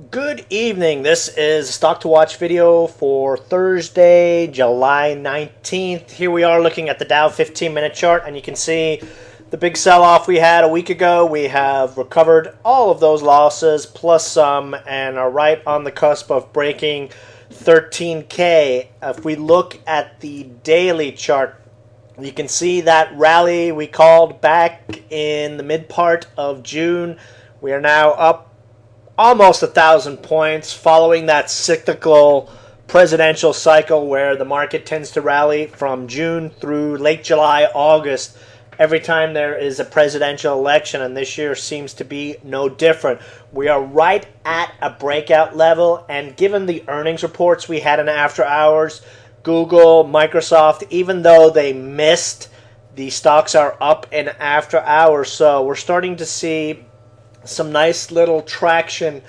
Good evening. This is a Stock to Watch video for Thursday, July 19th. Here we are looking at the Dow 15-minute chart, and you can see the big sell-off we had a week ago. We have recovered all of those losses plus some and are right on the cusp of breaking 13K. If we look at the daily chart, you can see that rally we called back in the mid part of June. We are now up almost 1,000 points following that cyclical presidential cycle where the market tends to rally from June through late July, August, every time there is a presidential election, and this year seems to be no different. We are right at a breakout level, and given the earnings reports we had in after hours, Google, Microsoft, even though they missed, the stocks are up in after hours, so we're starting to see some nice little traction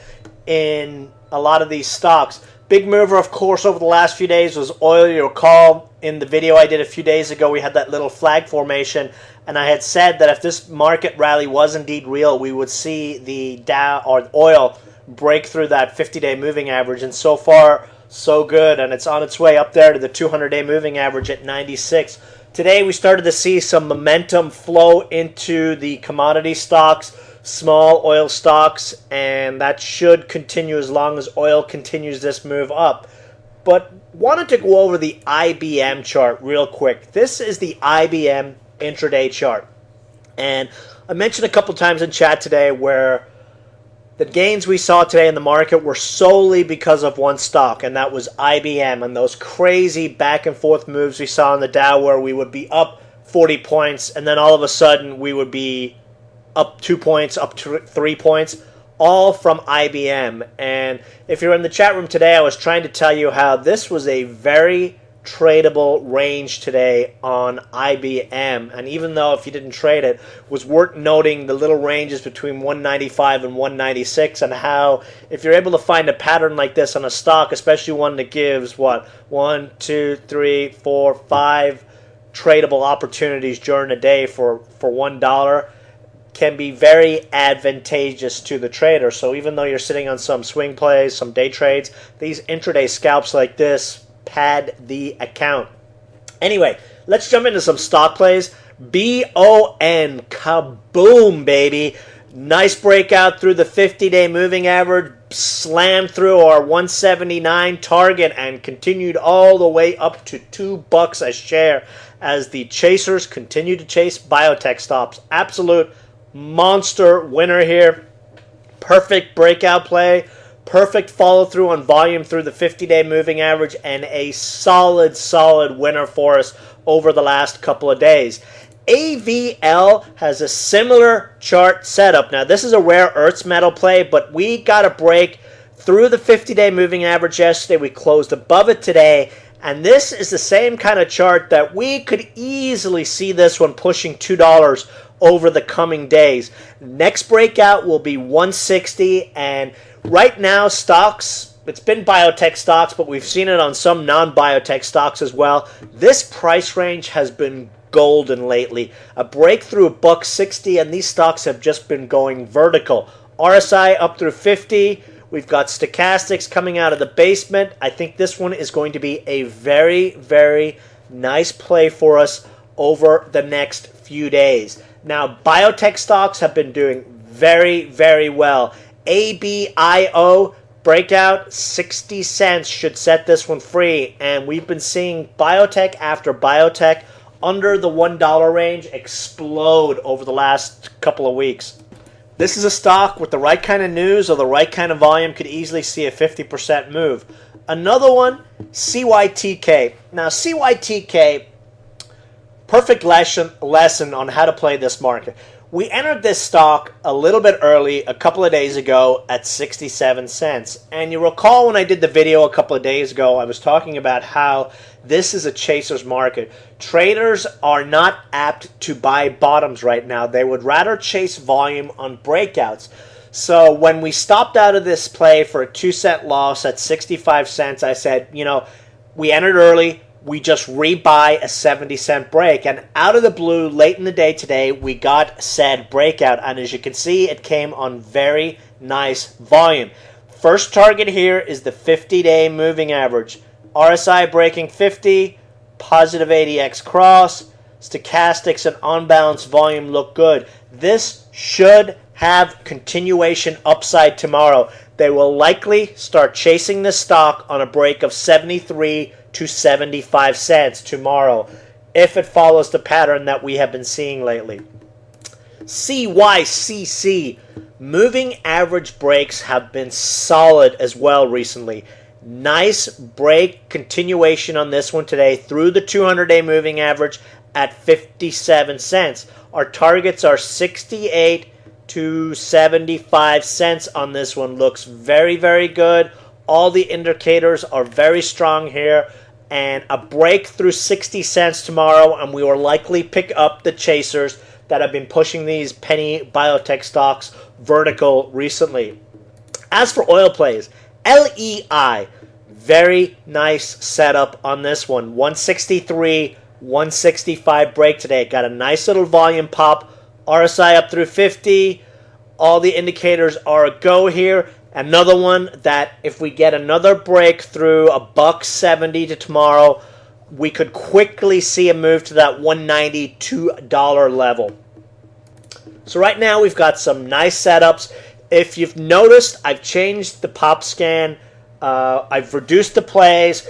in a lot of these stocks. Big mover, of course, over the last few days was oil. You'll recall in the video I did a few days ago, we had that little flag formation, and I had said that if this market rally was indeed real, we would see the Dow or oil break through that 50-day moving average, and so far, so good, and it's on its way up there to the 200-day moving average at 96. Today, we started to see some momentum flow into the commodity stocks, small oil stocks, and that should continue as long as oil continues this move up. But wanted to go over the IBM chart real quick. This is the IBM intraday chart. And I mentioned a couple times in chat today where the gains we saw today in the market were solely because of one stock, and that was IBM, and those crazy back and forth moves we saw in the Dow where we would be up 40 points and then all of a sudden we would be up 2 points, up 3 points, all from IBM. And if you're in the chat room today, I was trying to tell you how this was a very tradable range today on IBM. And even though if you didn't trade it, was worth noting the little ranges between 195 and 196, and how if you're able to find a pattern like this on a stock, especially one that gives, 1, 2, 3, 4, 5 tradable opportunities during a day for $1, can be very advantageous to the trader. So even though you're sitting on some swing plays, some day trades, these intraday scalps like this pad the account. Anyway, let's jump into some stock plays. BON, kaboom, baby. Nice breakout through the 50-day moving average, slammed through our 179 target and continued all the way up to $2 a share as the chasers continue to chase biotech stocks. Absolute monster winner here. Perfect breakout play. Perfect follow through on volume through the 50-day moving average, and a solid winner for us over the last couple of days. AVL has a similar chart setup. Now, this is a rare earths metal play, but we got a break through the 50-day moving average yesterday. We closed above it today. And this is the same kind of chart that we could easily see this one pushing $2 over the coming days. Next breakout will be 160, and right now stocks, it's been biotech stocks, but we've seen it on some non-biotech stocks as well. This price range has been golden lately. A breakthrough $160, and these stocks have just been going vertical. RSI up through 50. We've got stochastics coming out of the basement. I think this one is going to be a very nice play for us over the next few days. Now, biotech stocks have been doing very well. ABIO breakout, 60 cents should set this one free. And we've been seeing biotech after biotech under the $1 range explode over the last couple of weeks. This is a stock with the right kind of news or the right kind of volume could easily see a 50% move. Another one, CYTK. Now, CYTK, perfect lesson on how to play this market. We entered this stock a little bit early a couple of days ago at 67 cents. And you recall when I did the video a couple of days ago, I was talking about how this is a chaser's market. Traders are not apt to buy bottoms right now. They would rather chase volume on breakouts. So when we stopped out of this play for a 2-cent loss at 65 cents, I said, we entered early. We just rebuy a 70-cent break. And out of the blue, late in the day today, we got said breakout. And as you can see, it came on very nice volume. first target here is the 50-day moving average. RSI breaking 50, positive ADX cross, stochastics and on-balance volume look good. This should have continuation upside tomorrow. They will likely start chasing this stock on a break of 73 to 75 cents tomorrow if it follows the pattern that we have been seeing lately. CYCC. Moving average breaks have been solid as well recently. Nice break continuation on this one today through the 200-day moving average at 57 cents. Our targets are 68 to 75 cents on this one. Looks very, very good. All the indicators are very strong here. And a break through 60 cents tomorrow, and we will likely pick up the chasers that have been pushing these penny biotech stocks vertical recently. As for oil plays, LEI, very nice setup on this one. 163, 165 break today. Got a nice little volume pop. RSI up through 50. All the indicators are a go here. Another one that if we get another break through $1.70 to tomorrow, we could quickly see a move to that $192 level. So right now we've got some nice setups. If you've noticed, I've changed the pop scan. I've reduced the plays.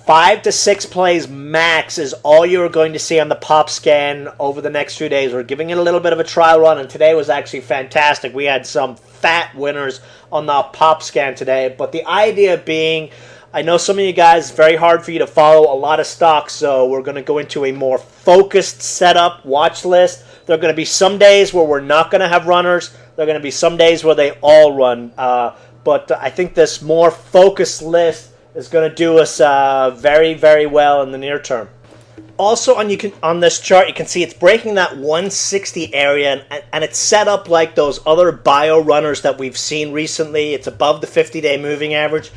5 to 6 plays max is all you're going to see on the pop scan over the next few days. We're giving it a little bit of a trial run, and today was actually fantastic. We had some fat winners on the pop scan today. But the idea being, I know some of you guys, it's very hard for you to follow a lot of stocks, so we're going to go into a more focused setup watch list. There are going to be some days where we're not going to have runners. There are going to be some days where they all run. But I think this more focused list is going to do us very, very well in the near term. Also, on this chart, you can see it's breaking that 160 area, and it's set up like those other bio runners that we've seen recently. It's above the 50-day moving average,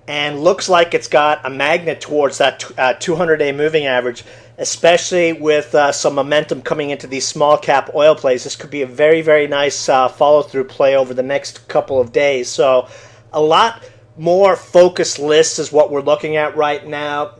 and looks like it's got a magnet towards that 200-day moving average, especially with some momentum coming into these small cap oil plays. This could be a very, very nice follow-through play over the next couple of days. So a lot more focused list is what we're looking at right now.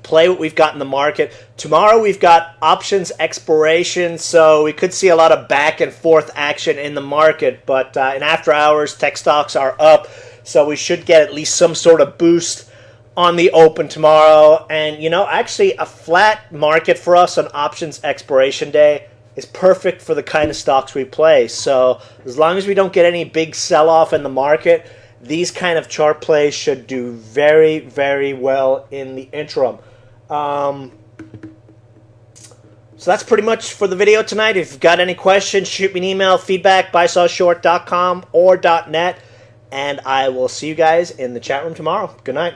Play what we've got in the market. Tomorrow we've got options expiration, so we could see a lot of back and forth action in the market. But in after hours, tech stocks are up, so we should get at least some sort of boost on the open tomorrow. And, you know, actually a flat market for us on options expiration day is perfect for the kind of stocks we play. So as long as we don't get any big sell-off in the market, these kind of chart plays should do very, very well in the interim. So that's pretty much for the video tonight. If you've got any questions, shoot me an email, feedback@buysawshort.com or .net, and I will see you guys in the chat room tomorrow. Good night.